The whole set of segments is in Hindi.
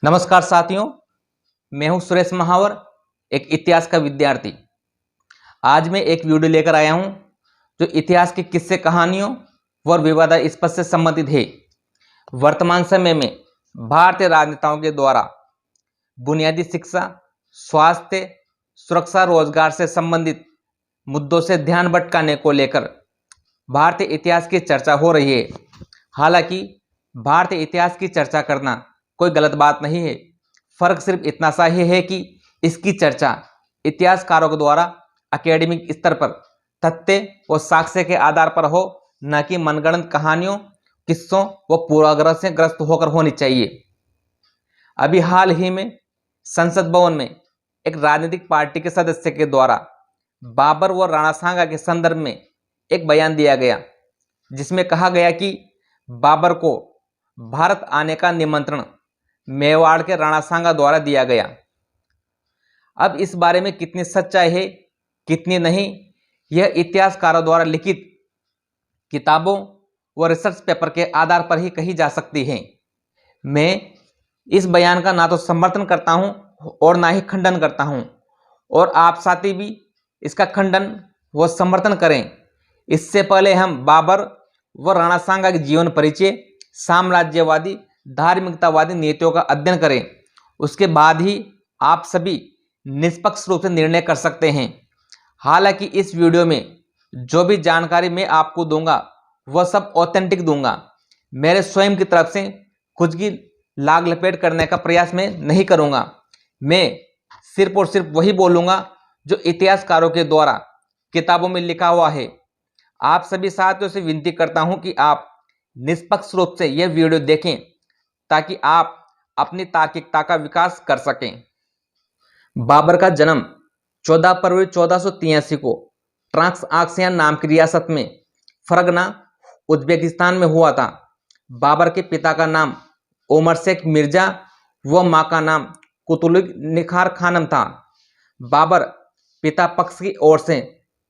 नमस्कार साथियों, मैं हूं सुरेश महावर, एक इतिहास का विद्यार्थी। आज मैं एक वीडियो लेकर आया हूं जो इतिहास के किस्से कहानियों और विवादास्पद से संबंधित है। वर्तमान समय में भारतीय राजनेताओं के द्वारा बुनियादी शिक्षा, स्वास्थ्य, सुरक्षा, रोजगार से संबंधित मुद्दों से ध्यान भटकाने को लेकर भारतीय इतिहास की चर्चा हो रही है। हालांकि भारतीय इतिहास की चर्चा करना कोई गलत बात नहीं है। फर्क सिर्फ इतना सा ही है कि इसकी चर्चा इतिहासकारों के द्वारा एकेडमिक स्तर पर तथ्य और साक्ष्य के आधार पर हो, न कि मनगढ़ंत कहानियों, किस्सों व पूर्वाग्रह से ग्रस्त होकर होनी चाहिए। अभी हाल ही में संसद भवन में एक राजनीतिक पार्टी के सदस्य के द्वारा बाबर व राणा सांगा के संदर्भ में एक बयान दिया गया, जिसमें कहा गया कि बाबर को भारत आने का निमंत्रण मेवाड़ के राणा सांगा द्वारा दिया गया। अब इस बारे में कितनी सच्चाई है, कितनी नहीं, यह इतिहासकारों द्वारा लिखित किताबों व रिसर्च पेपर के आधार पर ही कही जा सकती है। मैं इस बयान का ना तो समर्थन करता हूं और ना ही खंडन करता हूं, और आप साथी भी इसका खंडन व समर्थन करें। इससे पहले हम बाबर व राणा सांगा के जीवन परिचय, साम्राज्यवादी धार्मिकतावादी नीतियों का अध्ययन करें। उसके बाद ही आप सभी निष्पक्ष रूप से निर्णय कर सकते हैं। हालांकि इस वीडियो में जो भी जानकारी मैं आपको दूंगा वह सब ऑथेंटिक दूंगा। मेरे स्वयं की तरफ से कुछ भी लाग लपेट करने का प्रयास मैं नहीं करूंगा। मैं सिर्फ और सिर्फ वही बोलूंगा जो इतिहासकारों के द्वारा किताबों में लिखा हुआ है। आप सभी साथियों से विनती करता हूं कि आप निष्पक्ष रूप से यह वीडियो देखें ताकि आप अपनी तार्किकता का विकास कर सकें। बाबर का जन्म 14 फरवरी 1483 को ट्रांसआक्सियन नाम की रियासत में फरगना, उज्बेकिस्तान में हुआ था। बाबर के पिता का नाम उमर शेख मिर्जा व मां का नाम कुतुलुग निखार खानम था। बाबर पिता पक्ष की ओर से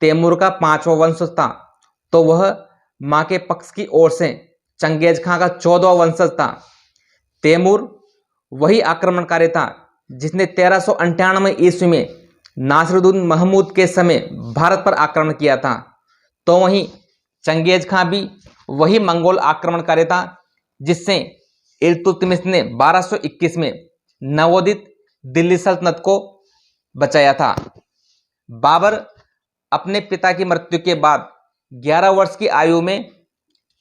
तैमूर का 5वां वंशज था, तो वह मां के पक्ष की ओर से चंगेज खां का 14वां वंशज था। तैमूर वही आक्रमणकारी था जिसने 1398 ईस्वी में नासिरुद्दीन महमूद के समय भारत पर आक्रमण किया था। तो वहीं चंगेज खां भी वही मंगोल आक्रमणकारी था जिससे इल्तुतमिश ने 1221 में नवोदित दिल्ली सल्तनत को बचाया था। बाबर अपने पिता की मृत्यु के बाद 11 वर्ष की आयु में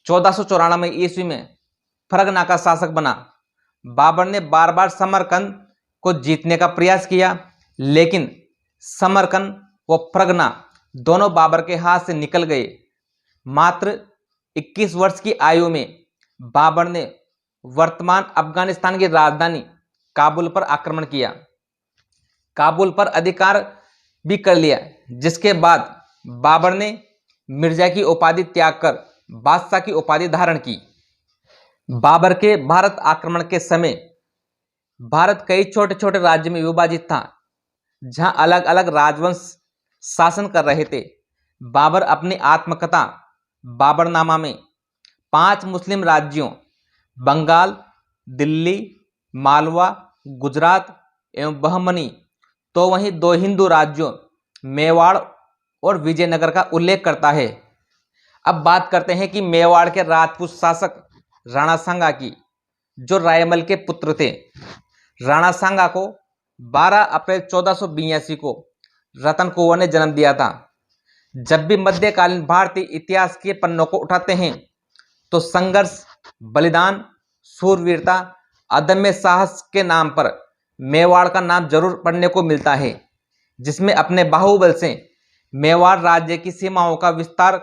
1494 ईस्वी में फरगना का शासक बना। बाबर ने बार बार समरकंद को जीतने का प्रयास किया, लेकिन समरकंद व फरगना दोनों बाबर के हाथ से निकल गए। मात्र 21 वर्ष की आयु में बाबर ने वर्तमान अफगानिस्तान की राजधानी काबुल पर आक्रमण किया, काबुल पर अधिकार भी कर लिया, जिसके बाद बाबर ने मिर्जा की उपाधि त्याग कर बादशाह की उपाधि धारण की। बाबर के भारत आक्रमण के समय भारत कई छोटे छोटे राज्य में विभाजित था, जहां अलग अलग राजवंश शासन कर रहे थे। बाबर अपनी आत्मकथा बाबरनामा में 5 मुस्लिम राज्यों बंगाल, दिल्ली, मालवा, गुजरात एवं बहमनी, तो वहीं 2 हिंदू राज्यों मेवाड़ और विजयनगर का उल्लेख करता है। अब बात करते हैं कि मेवाड़ के राजपूत शासक राणा सांगा की, जो रायमल के पुत्र थे। राणा सांगा को 12 अप्रैल 1482 को रतन कुंवर ने जन्म दिया था। जब भी मध्यकालीन भारतीय इतिहास के पन्नों को उठाते हैं तो संघर्ष, बलिदान, शूरवीरता, अदम्य साहस के नाम पर मेवाड़ का नाम जरूर पढ़ने को मिलता है, जिसमें अपने बाहुबल से मेवाड़ राज्य की सीमाओं का विस्तार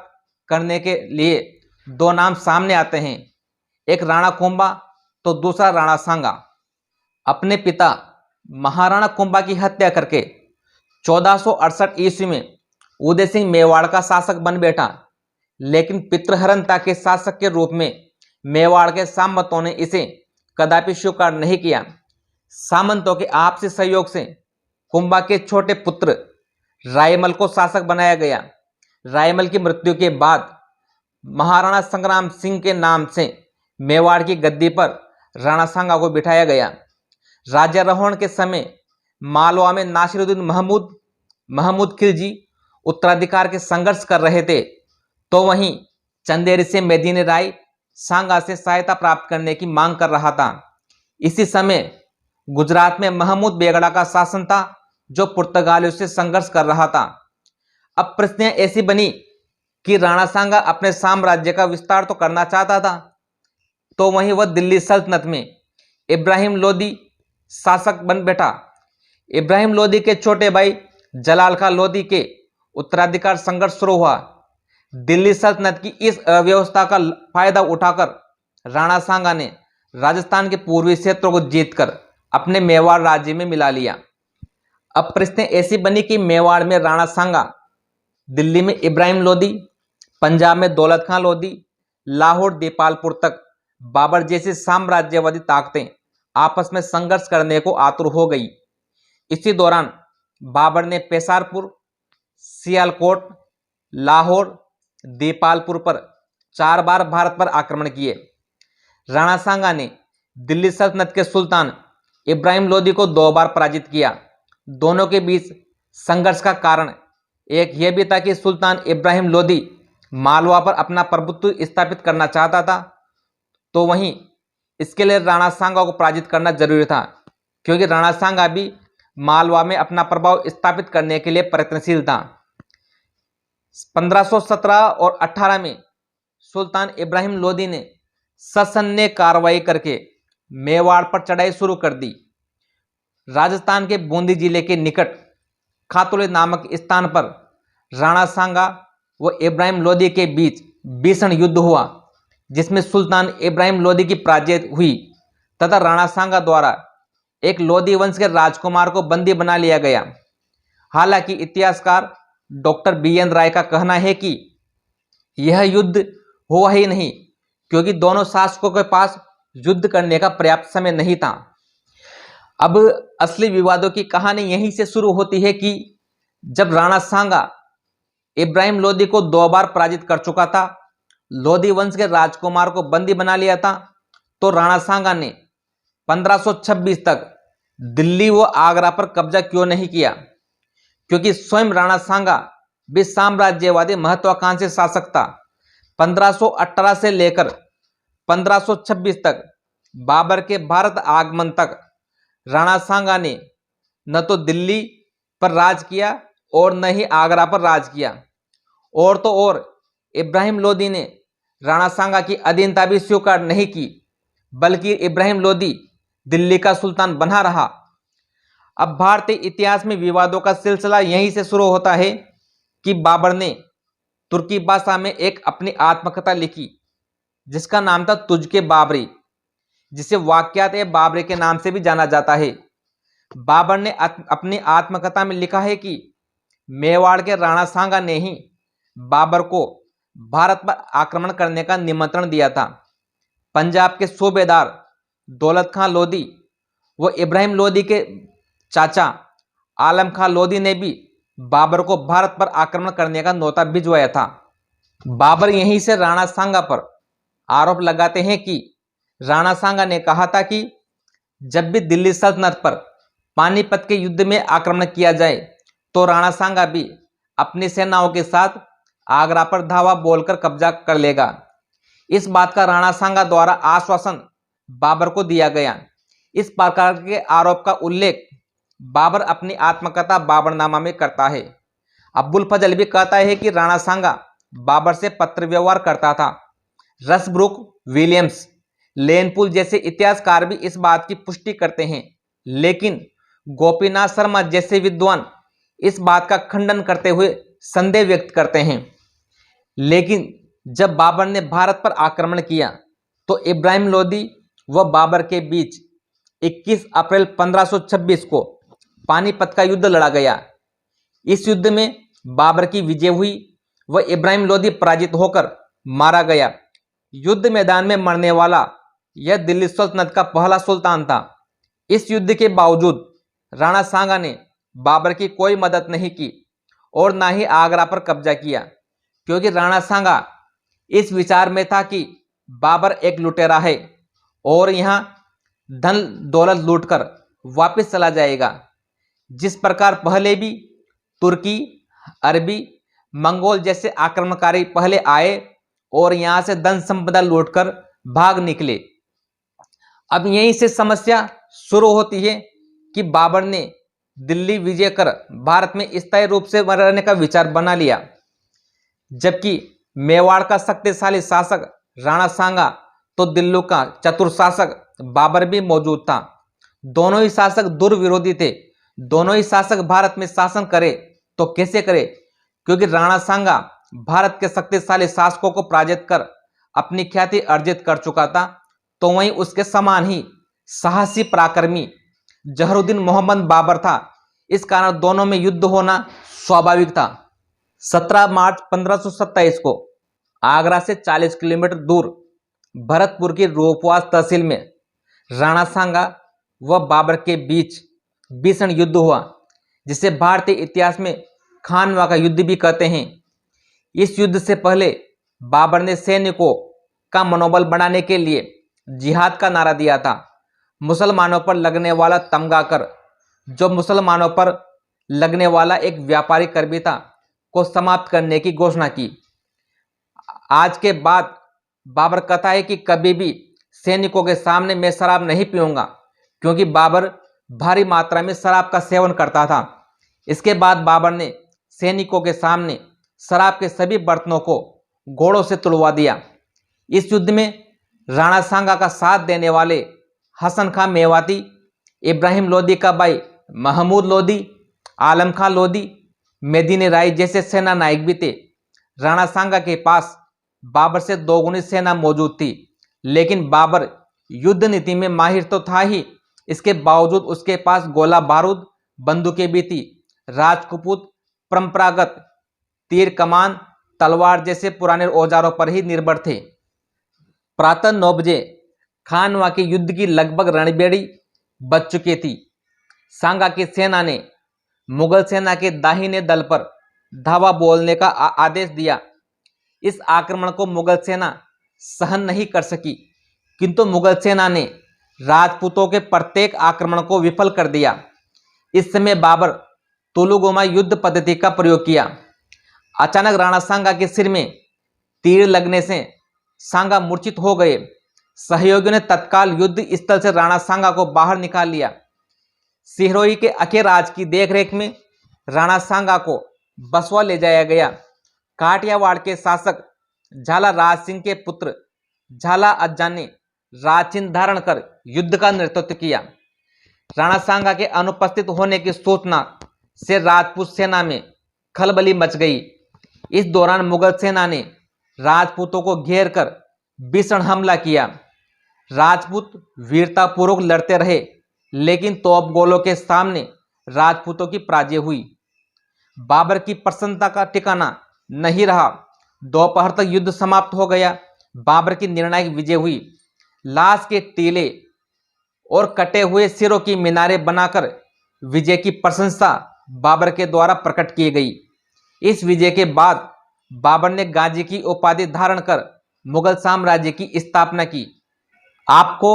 करने के लिए 2 नाम सामने आते हैं, एक राणा कुंभा तो दूसरा राणा सांगा। अपने पिता महाराणा कुंभा की हत्या करके 1468 ईस्वी में उदय सिंह मेवाड़ का शासक बन बैठा, लेकिन पितृहरणता के शासक के रूप में मेवाड़ के सामंतों ने इसे कदापि स्वीकार नहीं किया। सामंतों के आपसी सहयोग से कुंभा के छोटे पुत्र रायमल को शासक बनाया गया। रायमल की मृत्यु के बाद महाराणा संग्राम सिंह के नाम से मेवाड़ की गद्दी पर राणा सांगा को बिठाया गया। राज्यारोहण के समय मालवा में नासिरुद्दीन महमूद खिलजी उत्तराधिकार के संघर्ष कर रहे थे, तो वहीं चंदेरी से मेदिनी राय सांगा से सहायता प्राप्त करने की मांग कर रहा था। इसी समय गुजरात में महमूद बेगड़ा का शासन था, जो पुर्तगालियों से संघर्ष कर रहा था। अब परिस्थितियां ऐसी बनी कि राणा सांगा अपने साम्राज्य का विस्तार तो करना चाहता था, तो वहीं वह दिल्ली सल्तनत में इब्राहिम लोदी शासक बन बैठा। इब्राहिम लोदी के छोटे भाई जलाल खां लोदी के उत्तराधिकार संघर्ष शुरू हुआ। दिल्ली सल्तनत की इस अव्यवस्था का फायदा उठाकर राणा सांगा ने राजस्थान के पूर्वी क्षेत्रों को जीतकर अपने मेवाड़ राज्य में मिला लिया। अब परिस्थितियां ऐसी बनी कि मेवाड़ में राणा सांगा, दिल्ली में इब्राहिम लोदी, पंजाब में दौलत खां लोदी, लाहौर दीपालपुर तक बाबर जैसी साम्राज्यवादी ताकतें आपस में संघर्ष करने को आतुर हो गई। इसी दौरान बाबर ने पेशारपुर, सियालकोट, लाहौर, दीपालपुर पर 4 बार भारत पर आक्रमण किए। राणा सांगा ने दिल्ली सल्तनत के सुल्तान इब्राहिम लोदी को 2 बार पराजित किया। दोनों के बीच संघर्ष का कारण एक यह भी था कि सुल्तान इब्राहिम लोदी मालवा पर अपना प्रभुत्व स्थापित करना चाहता था, तो वहीं इसके लिए राणा सांगा को पराजित करना जरूरी था, क्योंकि राणा सांगा भी मालवा में अपना प्रभाव स्थापित करने के लिए प्रयत्नशील था। 1517 और 18 में सुल्तान इब्राहिम लोदी ने ससन्य कार्रवाई करके मेवाड़ पर चढ़ाई शुरू कर दी। राजस्थान के बूंदी जिले के निकट खातुले नामक स्थान पर राणा सांगा व इब्राहिम लोदी के बीच भीषण युद्ध हुआ, जिसमें सुल्तान इब्राहिम लोदी की पराजय हुई तथा राणा सांगा द्वारा एक लोदी वंश के राजकुमार को बंदी बना लिया गया। हालांकि इतिहासकार डॉक्टर BN राय का कहना है कि यह युद्ध हुआ ही नहीं, क्योंकि दोनों शासकों के पास युद्ध करने का पर्याप्त समय नहीं था। अब असली विवादों की कहानी यहीं से शुरू होती है कि जब राणा सांगा इब्राहिम लोदी को 2 बार पराजित कर चुका था, लोदी वंश के राजकुमार को बंदी बना लिया था, तो राणा सांगा ने 1526 तक दिल्ली व आगरा पर कब्जा क्यों नहीं किया, क्योंकि स्वयं राणा सांगा भी साम्राज्यवादी महत्वाकांक्षी शासक था। 1518 से लेकर 1526 तक बाबर के भारत आगमन तक राणा सांगा ने न तो दिल्ली पर राज किया और न ही आगरा पर राज किया, और तो और इब्राहिम लोदी ने राणा सांगा की अधीनता भी स्वीकार नहीं की, बल्कि इब्राहिम लोदी दिल्ली का सुल्तान बना रहा। अब भारतीय इतिहास में विवादों का सिलसिला यहीं से शुरू होता है कि बाबर ने तुर्की भाषा में एक अपनी आत्मकथा लिखी, जिसका नाम था तुझके बाबरी, जिसे वाक्यात ए बाबरी के नाम से भी जाना जाता है। बाबर ने अपनी आत्मकथा में लिखा है कि मेवाड़ के राणा सांगा ने ही बाबर को भारत पर आक्रमण करने का निमंत्रण दिया था। पंजाब के सूबेदार दौलत खां लोदी व इब्राहिम लोदी के चाचा आलम खां लोदी ने भी बाबर को भारत पर आक्रमण करने का न्योता भिजवाया था। बाबर यहीं से राणा सांगा पर आरोप लगाते हैं कि राणा सांगा ने कहा था कि जब भी दिल्ली सल्तनत पर पानीपत के युद्ध में आक्रमण किया जाए तो राणा सांगा भी अपनी सेनाओं के साथ आगरा पर धावा बोलकर कब्जा कर लेगा। इस बात का राणा सांगा द्वारा आश्वासन बाबर को दिया गया। इस प्रकार के आरोप का उल्लेख बाबर अपनी आत्मकथा बाबरनामा में करता है। अब्बुल फजल भी कहता है कि राणा सांगा बाबर से पत्र व्यवहार करता था। रसब्रुक, विलियम्स, लेनपुल जैसे इतिहासकार भी इस बात की पुष्टि करते हैं, लेकिन गोपीनाथ शर्मा जैसे विद्वान इस बात का खंडन करते हुए संदेह व्यक्त करते हैं। लेकिन जब बाबर ने भारत पर आक्रमण किया तो इब्राहिम लोदी व बाबर के बीच 21 अप्रैल 1526 को पानीपत का युद्ध लड़ा गया। इस युद्ध में बाबर की विजय हुई व इब्राहिम लोदी पराजित होकर मारा गया। युद्ध मैदान में मरने वाला यह दिल्ली सल्तनत का पहला सुल्तान था। इस युद्ध के बावजूद राणा सांगा ने बाबर की कोई मदद नहीं की और ना ही आगरा पर कब्जा किया, क्योंकि राणा सांगा इस विचार में था कि बाबर एक लुटेरा है और यहाँ धन दौलत लूटकर वापस चला जाएगा। जिस प्रकार पहले भी तुर्की, अरबी, मंगोल जैसे आक्रमणकारी पहले आए और यहां से धन संपदा लूटकर भाग निकले। अब यहीं से समस्या शुरू होती है कि बाबर ने दिल्ली विजय कर भारत में स्थायी रूप से रहने का विचार बना लिया, जबकि मेवाड़ का शक्तिशाली शासक राणा सांगा तो दिल्ली का चतुर शासक बाबर भी मौजूद था। दोनों ही शासक दुर्विरोधी थे। दोनों ही शासक भारत में शासन करे तो कैसे करे, क्योंकि राणा सांगा भारत के शक्तिशाली शासकों को पराजित कर अपनी ख्याति अर्जित कर चुका था, तो वहीं उसके समान ही साहसी पराक्रमी जहरुद्दीन मोहम्मद बाबर था। इस कारण दोनों में युद्ध होना स्वाभाविक था। 17 मार्च 1527 को आगरा से 40 किलोमीटर दूर भरतपुर की रोपवास तहसील में राणा सांगा व बाबर के बीच भीषण युद्ध हुआ, जिसे भारतीय इतिहास में खानवा का युद्ध भी कहते हैं। इस युद्ध से पहले बाबर ने सैनिकों का मनोबल बढ़ाने के लिए जिहाद का नारा दिया था। मुसलमानों पर लगने वाला तमगा कर, जो मुसलमानों पर लगने वाला एक व्यापारी कर भी था, को समाप्त करने की घोषणा की। आज के बाद बाबर कहता है कि कभी भी सैनिकों के सामने मैं शराब नहीं पीऊंगा, क्योंकि बाबर भारी मात्रा में शराब का सेवन करता था। इसके बाद बाबर ने सैनिकों के सामने शराब के सभी बर्तनों को घोड़ों से तुड़वा दिया। इस युद्ध में राणा सांगा का साथ देने वाले हसन खां मेवाती, इब्राहिम लोदी का भाई महमूद लोदी, आलम खां लोदी, मेदिनी राय जैसे सेना नायक भी थे। राणा सांगा के पास बाबर से दोगुनी सेना मौजूद थी, लेकिन बाबर युद्ध नीति में माहिर तो था ही, इसके बावजूद उसके पास गोला बारूद, बंदूकें भी थी। राजपूत परंपरागत तीर कमान, तलवार जैसे पुराने औजारों पर ही निर्भर थे। प्रातः 9 बजे खानवा के युद्ध की लगभग रणबेड़ी बज चुकी थी। सांगा की सेना ने मुगल सेना के दाहिने दल पर धावा बोलने का आदेश दिया। इस आक्रमण को मुगल सेना सहन नहीं कर सकी, किंतु मुगल सेना ने राजपूतों के प्रत्येक आक्रमण को विफल कर दिया। इस समय बाबर तुलुगुमा युद्ध पद्धति का प्रयोग किया। अचानक राणा सांगा के सिर में तीर लगने से सांगा मूर्छित हो गए। सहयोगियों ने तत्काल युद्ध स्थल से राणा सांगा को बाहर निकाल लिया। सिरोही के अखेराज की देखरेख में राणा सांगा को बसवा ले जाया गया। काठियावाड़ के शासक झाला राज सिंह के पुत्र झाला अज्जा ने राजचिन्ह धारण कर युद्ध का नेतृत्व किया। राणा सांगा के अनुपस्थित होने की सूचना से राजपूत सेना में खलबली मच गई। इस दौरान मुगल सेना ने राजपूतों को घेर कर भीषण हमला किया। राजपूत वीरतापूर्वक लड़ते रहे, लेकिन तोपगोलों के सामने राजपूतों की पराजय हुई। बाबर की प्रसन्नता का ठिकाना नहीं रहा। दोपहर तक युद्ध समाप्त हो गया। बाबर की निर्णायक विजय हुई। लाश के टीले और कटे हुए सिरों की मीनारें बनाकर विजय की प्रशंसा बाबर के द्वारा प्रकट की गई। इस विजय के बाद बाबर ने गाजी की उपाधि धारण कर मुगल साम्राज्य की स्थापना की। आपको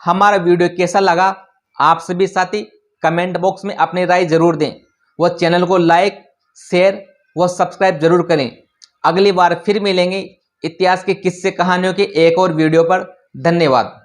हमारा वीडियो कैसा लगा, आप सभी साथी कमेंट बॉक्स में अपनी राय जरूर दें। व चैनल को लाइक, शेयर व सब्सक्राइब जरूर करें। अगली बार फिर मिलेंगे इतिहास के किस्से कहानियों के एक और वीडियो पर। धन्यवाद।